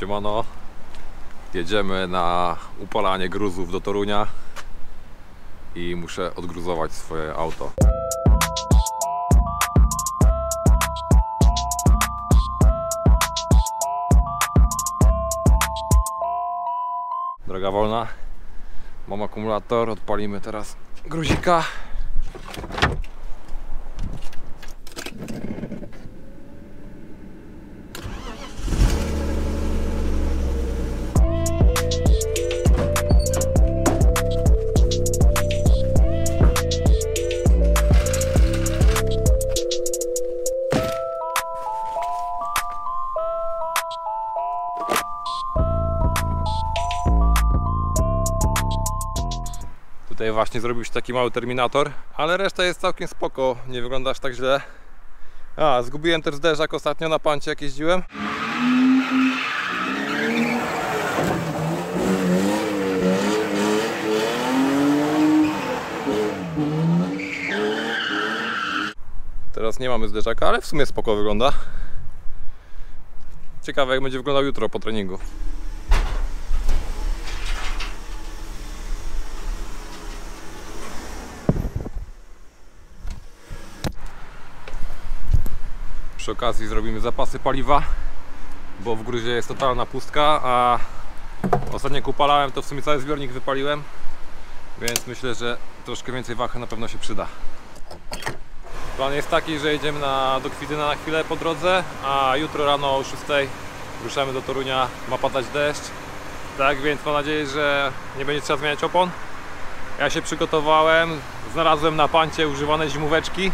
Siemano, jedziemy na upalanie gruzów do Torunia i muszę odgruzować swoje auto. Droga wolna, mam akumulator, odpalimy teraz gruzika. Tutaj właśnie zrobił się taki mały terminator, ale reszta jest całkiem spoko, nie wygląda aż tak źle. Zgubiłem też zderzak ostatnio na pancie, jak jeździłem. Teraz nie mamy zderzaka, ale w sumie spoko wygląda. Ciekawe, jak będzie wyglądał jutro po treningu. Przy okazji zrobimy zapasy paliwa, bo w gruzie jest totalna pustka, a ostatnio jak upalałem, to w sumie cały zbiornik wypaliłem, więc myślę, że troszkę więcej wachy na pewno się przyda. Plan jest taki, że jedziemy do Kwityna na chwilę po drodze, a jutro rano o 6 ruszamy do Torunia, ma padać deszcz. Tak więc mam nadzieję, że nie będzie trzeba zmieniać opon. Ja się przygotowałem, znalazłem na pancie używane zimóweczki.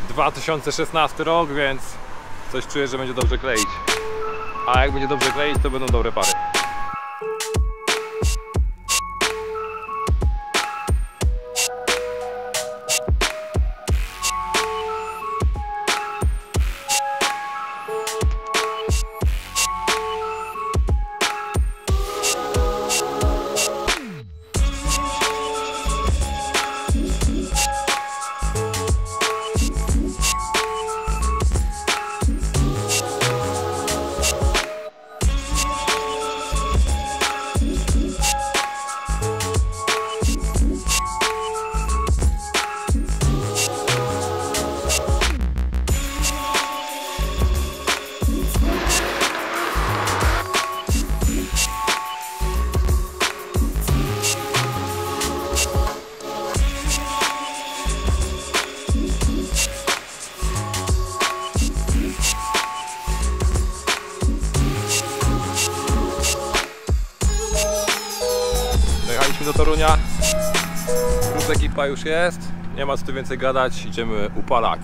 2016 rok, więc coś czuję, że będzie dobrze kleić. A jak będzie dobrze kleić, to będą dobre pary. Do Torunia, plus ekipa już jest, nie ma co tu więcej gadać, idziemy upalać.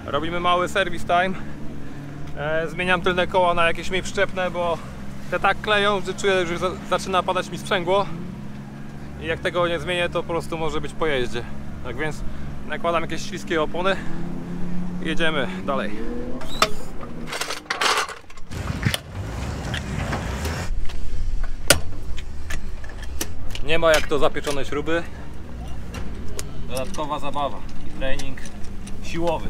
Robimy mały service time. Zmieniam tylne koła na jakieś mniej przyczepne, bo te tak kleją, że czuję, że zaczyna padać mi sprzęgło i jak tego nie zmienię, to po prostu może być po jeździe. Tak więc nakładam jakieś śliskie opony i jedziemy dalej. Nie ma jak to zapieczone śruby. Dodatkowa zabawa i trening siłowy.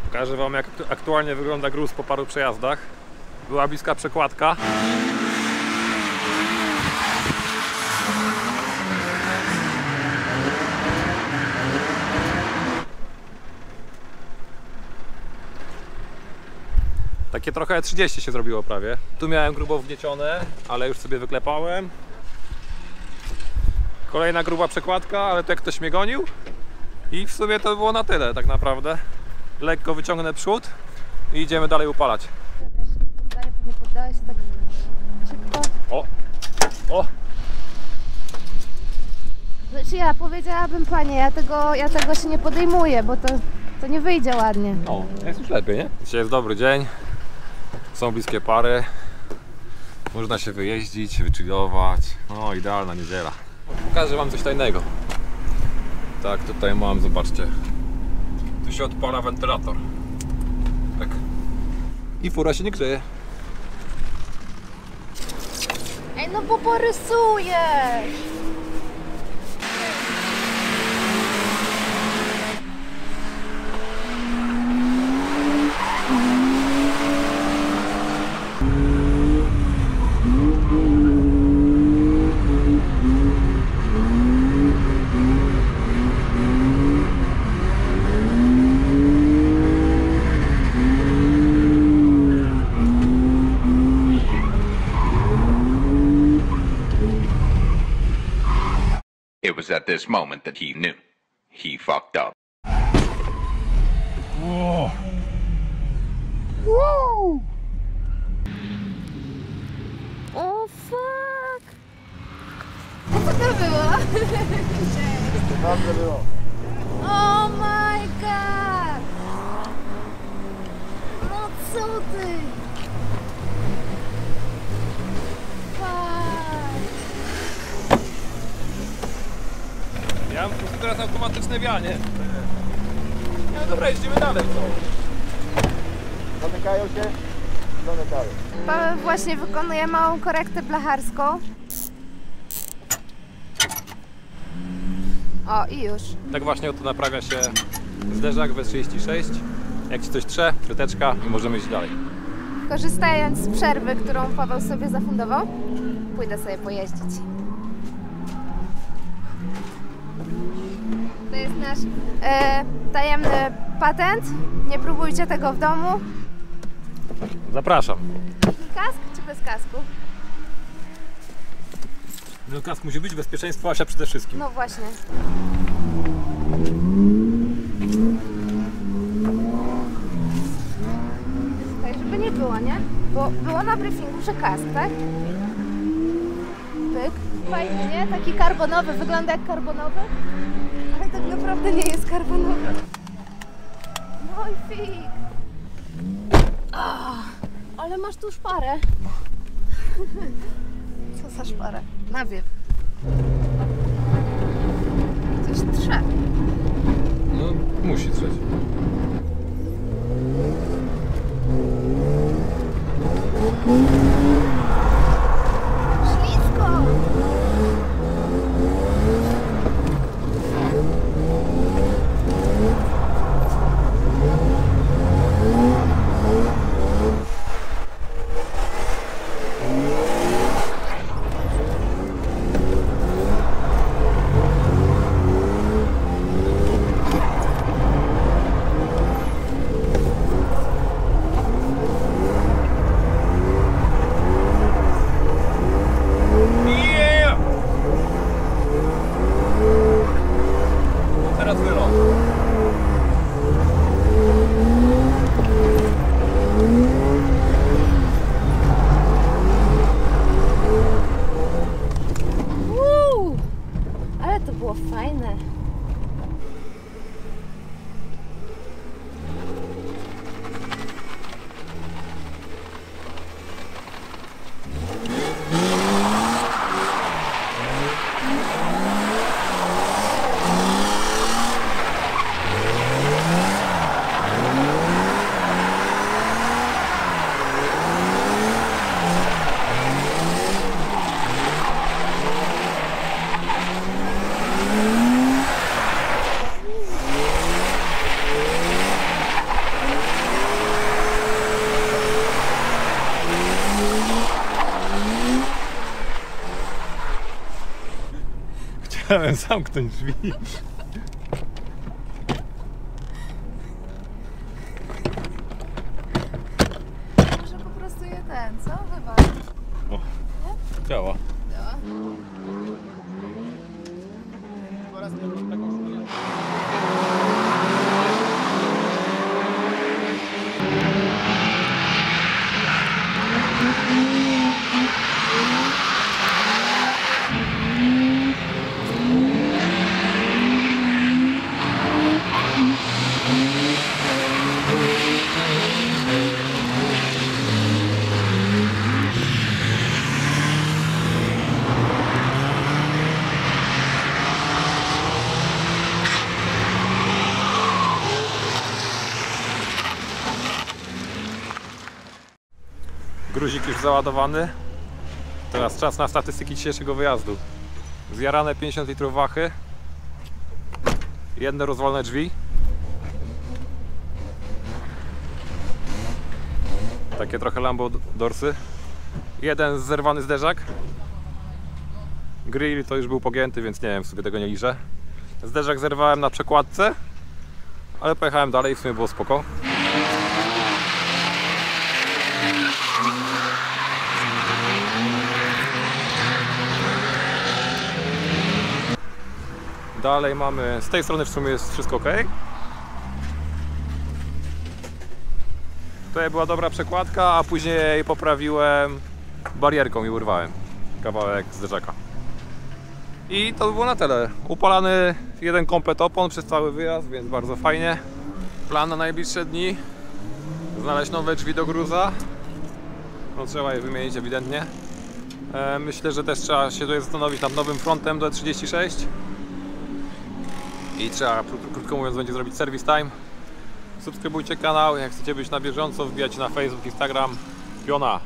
Pokażę wam, jak aktualnie wygląda gruz po paru przejazdach. Była bliska przekładka. Takie trochę 30 się zrobiło prawie. Tu miałem grubo wgniecione, ale już sobie wyklepałem. Kolejna gruba przekładka, ale tu jak ktoś mnie gonił. I w sumie to było na tyle tak naprawdę. Lekko wyciągnę przód i idziemy dalej upalać. Nie poddałeś się tak szybko. O! O! Znaczy ja powiedziałabym, panie, ja tego się nie podejmuję, bo to nie wyjdzie ładnie. No, jest już lepiej, nie? Dzisiaj jest dobry dzień. Są bliskie pary. Można się wyjeździć, wychillować. O, idealna niedziela. Pokażę wam coś tajnego. Tak, tutaj mam, zobaczcie. Tu się odpala wentylator. Tak. I fura się nie grzeje. Ej, no bo porysujesz! It was at this moment that he knew. He fucked up. Whoa. Wow! O fuck! Co to było? Dobrze było. Oh my god! No co ty? Ja mam po prostu teraz automatyczne wianie. No dobra, jeździmy dalej, co? Zamykają się? Zamykają. Paweł właśnie wykonuje małą korektę blacharską. O, i już. Tak właśnie oto naprawia się zderzak W36. Jak ci coś trze, kryteczka i możemy iść dalej. Korzystając z przerwy, którą Paweł sobie zafundował, pójdę sobie pojeździć. To jest nasz tajemny patent. Nie próbujcie tego w domu. Zapraszam. Kask czy bez kasku? No kask musi być, bezpieczeństwo Asia przede wszystkim. No właśnie. Tak, żeby nie było, nie? Bo było na briefingu, że kask, tak? Pyk. Fajnie, nie? Taki karbonowy, wygląda jak karbonowy, ale tak naprawdę nie jest karbonowy. No i fik. Ale masz tu szparę. Co za szparę? Nawiew. Coś trze. No, musi trzeć. Ślisko! Yeah! Teraz wylot. Ale to było fajne. Chciałem zamknąć drzwi. Może po prostu je co? Wywal. O, działa. Gruzik już załadowany. Teraz czas na statystyki dzisiejszego wyjazdu. Zjarane 50 litrów wachy. Jedne rozwalone drzwi. Takie trochę Lambo dorsy. Jeden zerwany zderzak. Grill to już był pogięty, więc nie wiem, sobie tego nie liczę. Zderzak zerwałem na przekładce, ale pojechałem dalej i w sumie było spoko. Dalej mamy, z tej strony w sumie jest wszystko ok. Tutaj była dobra przekładka, a później poprawiłem barierką i urwałem kawałek zderzaka. I to by było na tyle. Upalany jeden komplet opon przez cały wyjazd, więc bardzo fajnie. Plan na najbliższe dni: znaleźć nowe drzwi do gruza. No, trzeba je wymienić ewidentnie. Myślę, że też trzeba się tutaj zastanowić nad nowym frontem do E36. I trzeba, krótko mówiąc, będzie zrobić service time. Subskrybujcie kanał, jak chcecie być na bieżąco, wbijajcie na Facebook, Instagram. Piona!